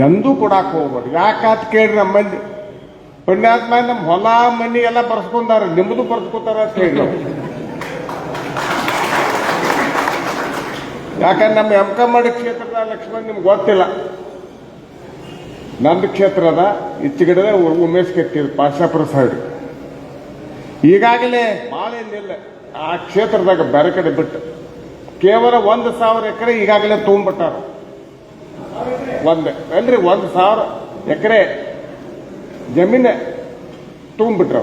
ಎಂದೂ ಕೊಡಾಕ ಹೋಗ್ಬಾರ್ದು. ಯಾಕಾತ್ ಕೇಳ್ರಿ, ನಮ್ಮ ಮಂದಿ ಪುಣ್ಯಾತ್ಮ ನಮ್ಮ ಹೊಲ ಮನಿ ಎಲ್ಲ ಬರ್ಸ್ಕೊಂಡಾರ, ನಿಮ್ಮದು ಬರ್ಸ್ಕೊತಾರ ಅಂತ ಹೇಳಿ ನಾವು. ಯಾಕಂದ್ರೆ ನಮ್ಮ ಎಂಕಮ್ಮಡಿ ಕ್ಷೇತ್ರದ ಲಕ್ಷ್ಮಣ್ ನಿಮ್ಗೆ ಗೊತ್ತಿಲ್ಲ. ನಂದು ಕ್ಷೇತ್ರ ಅದ ಇಚ್ಚಿಗಿಡದ ಉಮೇಶ್ ಕಟ್ಟಿದ್ರು ಪಾಶಾಪುರ ಸೈಡ್. ಈಗಾಗಲೇ ಭಾಳ ಏನಿಲ್ಲ ಆ ಕ್ಷೇತ್ರದಾಗ ಬೇರೆ ಕಡೆ ಬಿಟ್ಟು ಕೇವಲ 1,000 ಎಕರೆ ಈಗಾಗಲೇ ತೊಗೊಂಡ್ಬಿಟ್ಟಾರ. ಅಲ್ರಿ 1,000 ಎಕರೆ ಜಮೀನು ತೊಗೊಂಡ್ಬಿಟ್ರ.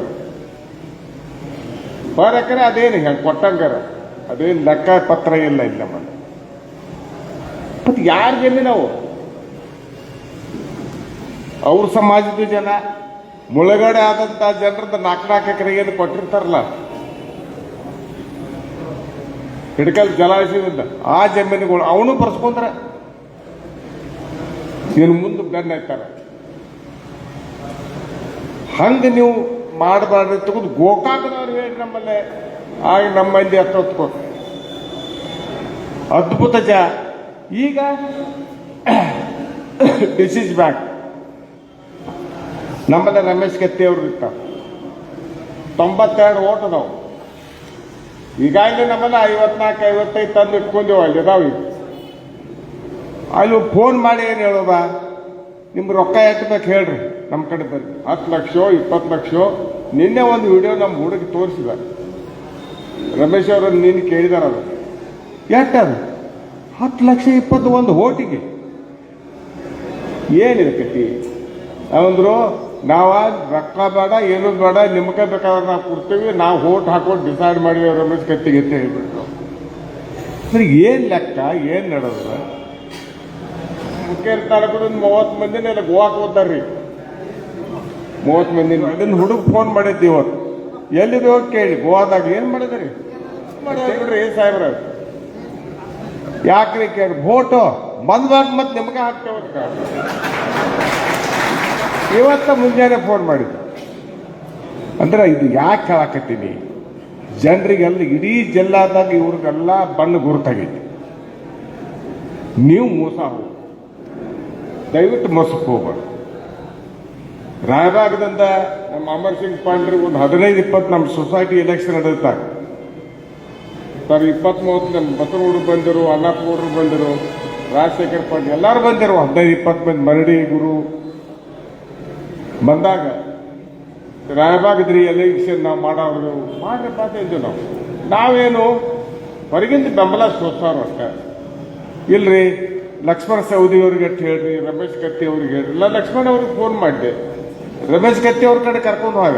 ಪರ್ ಎಕರೆ ಅದೇನು ಹೆಂಗೆ ಕೊಟ್ಟಂಗಾರ, ಅದೇನು ಲೆಕ್ಕ ಪತ್ರ ಇಲ್ಲ ಇಲ್ಲ ನಮ್ಮಲ್ಲಿ. ಮತ್ತೆ ಯಾರ ಜಮೀನು ಅವು? ಅವ್ರ ಸಮಾಜದ ಜನ ಮುಳುಗಡೆ ಆದಂತ ಜನರದ 4 ಎಕರೆ ಏನು ಕೊಟ್ಟಿರ್ತಾರಲ್ಲ ಹಿಡ್ಕಲ್ ಜಲಾಶಯದಿಂದ, ಆ ಜಮೀನುಗಳು ಅವನು ಬರ್ಸ್ಕೊಂಡ್ರೆ ಇನ್ನು ಮುಂದೆ ಬೆನ್ನ ಐತಾರ. ಹಂಗೆ ನೀವು ಮಾಡಬಾರ್ದು. ತೆಗೆದು ಗೋಕಾಕದವ್ರು ಹೇಳಿ ನಮ್ಮಲ್ಲೇ ಆಗ ನಮ್ಮ ಮಂದಿ ಹತ್ತೊತ್ಕೋ ಅದ್ಭುತ ಈಗ ಡಿಸೀಸ್ ಬ್ಯಾಕ್ ನಮ್ಮಲ್ಲಿ ರಮೇಶ್ ಕತ್ತಿ ಅವರು ಇರ್ತಾರೆ. 92 ಓಟ್ ಅದಾವು. ಈಗಾಗಲೇ ನಮ್ಮಲ್ಲಿ 54-55 ತಂದು ಇಟ್ಕೊಂಡೇವು. ಅಲ್ಲಿ ಅದಾವ. ಅಲ್ಲಿ ಫೋನ್ ಮಾಡಿ ಏನು ಹೇಳೋದ, ನಿಮ್ಮ ರೊಕ್ಕ ಎತ್ತಬೇಕು ಹೇಳ್ರಿ, ನಮ್ಮ ಕಡೆ ಬರ್ರಿ. 10 ಲಕ್ಷ 20 ಲಕ್ಷ. ನಿನ್ನೆ ಒಂದು ವಿಡಿಯೋ ನಮ್ಮ ಹುಡುಗಿ ತೋರಿಸಿದ, ರಮೇಶ್ ಅವರನ್ನು ನೀನು ಕೇಳಿದಾರ. ಅದು ಎಟ್ಟದು 10 ಲಕ್ಷ 21 ಓಟಿಗೆ ಏನಿದೆ ಕಟ್ಟಿ ಅಂದ್ರು. ನಾವ ರೊಕ್ಕ ಬೇಡ ಏನು ಬೇಡ, ನಿಮ್ಗೆ ಬೇಕಾದ್ರೆ ನಾವು ಕೊಡ್ತೀವಿ, ನಾವು ಓಟ್ ಹಾಕೊಂಡು ಡಿಸೈಡ್ ಮಾಡಿವಿ ರಮೇಶ್ ಕತ್ತಿಗೆ ಅಂತ ಹೇಳ್ಬಿಟ್ಟು. ಸರಿ, ಏನು ಲೆಕ್ಕ, ಏನು ನಡೆದ? ಮುಖ್ಯ ತಾಲೂಕು 30 ಮಂದಿನ ಎಲ್ಲ ಗೋವಾಕ್ಕೆ ಹೋಗ್ತಾರ್ರಿ. 30 ಮಂದಿನ ಅದನ್ನ ಹುಡುಗ ಫೋನ್ ಮಾಡಿದ್ದಿ ಇವತ್ತು. ಎಲ್ಲಿದೆ ಹೋಗಿ ಕೇಳಿ, ಗೋವಾದಾಗ ಏನು ಮಾಡಿದ್ರಿ ಬಿಡ್ರಿ ಸಾಹೇಬ್ರ. ಯಾಕ್ರಿ ಕೇಳಿ, ಭೋಟು ಬಂದ್ಬಾರ್ದು ಮತ್ತೆ ನಿಮ್ಗೆ ಹಾಕ್ತೇವ. ಇವತ್ತ ಮುಂಜಾನೆ ಫೋನ್ ಮಾಡಿದ್ರು. ಅಂದ್ರೆ ಇದು ಯಾಕೆ ಹೇಳಕತ್ತೀನಿ, ಜನರಿಗೆಲ್ಲ ಇಡೀ ಜಿಲ್ಲಾದಾಗ ಇವ್ರಿಗೆಲ್ಲ ಬಣ್ಣ ಗುರುತಾಗೈತಿ. ನೀವು ಮೋಸ ಹೋಗಿ ದಯವಿಟ್ಟು ಮೋಸಕ್ಕೆ ಹೋಗ್ಬಾರ್ದು. ರಾಯಬಾಗದಿಂದ ನಮ್ಮ ಅಮರ್ ಸಿಂಗ್ ಪಾಂಡ್ರಿ ಒಂದು 15-20 ನಮ್ಮ ಸೊಸೈಟಿ ಎಲೆಕ್ಷನ್ ನಡೆಯುತ್ತಾರೆ ಸರ್. 20-30 ನಮ್ಮ ಬಸವಗೌಡರು ಬಂದರು, ಅನ್ನಾಪಗೌಡರು ಬಂದರು, ರಾಜಶೇಖರ್ ಪಾಂಡ್ರಿ ಎಲ್ಲರೂ ಬಂದಿರು. 15-20 ಮಂದಿ ಮರಡಿ ಗುರು ಬಂದಾಗ ರಾಯಬಾಗದ್ರಿ ಎಲೆಕ್ಷನ್ ನಾವು ಮಾಡೋರು ಮಾಡ್ರಿ ಪಾತ ಇದ್ದು. ನಾವೇನು ಹೊರಗಿಂದ ಬೆಂಬಲ ಸೋಸಾರು ಅಷ್ಟೇ. ಇಲ್ರಿ ಲಕ್ಷ್ಮಣ ಸವದಿ ಅವ್ರಿಗೆ ಅಷ್ಟು ಹೇಳ್ರಿ, ರಮೇಶ್ ಕತ್ತಿ ಅವ್ರಿಗೆ ಹೇಳ್ರಿ. ಇಲ್ಲ ಲಕ್ಷ್ಮಣ್ ಅವ್ರಿಗೆ ಫೋನ್ ಮಾಡಿದೆ, ರಮೇಶ್ ಕತ್ತಿ ಅವ್ರ ಕಡೆ ಕರ್ಕೊಂಡು ಹೋಗ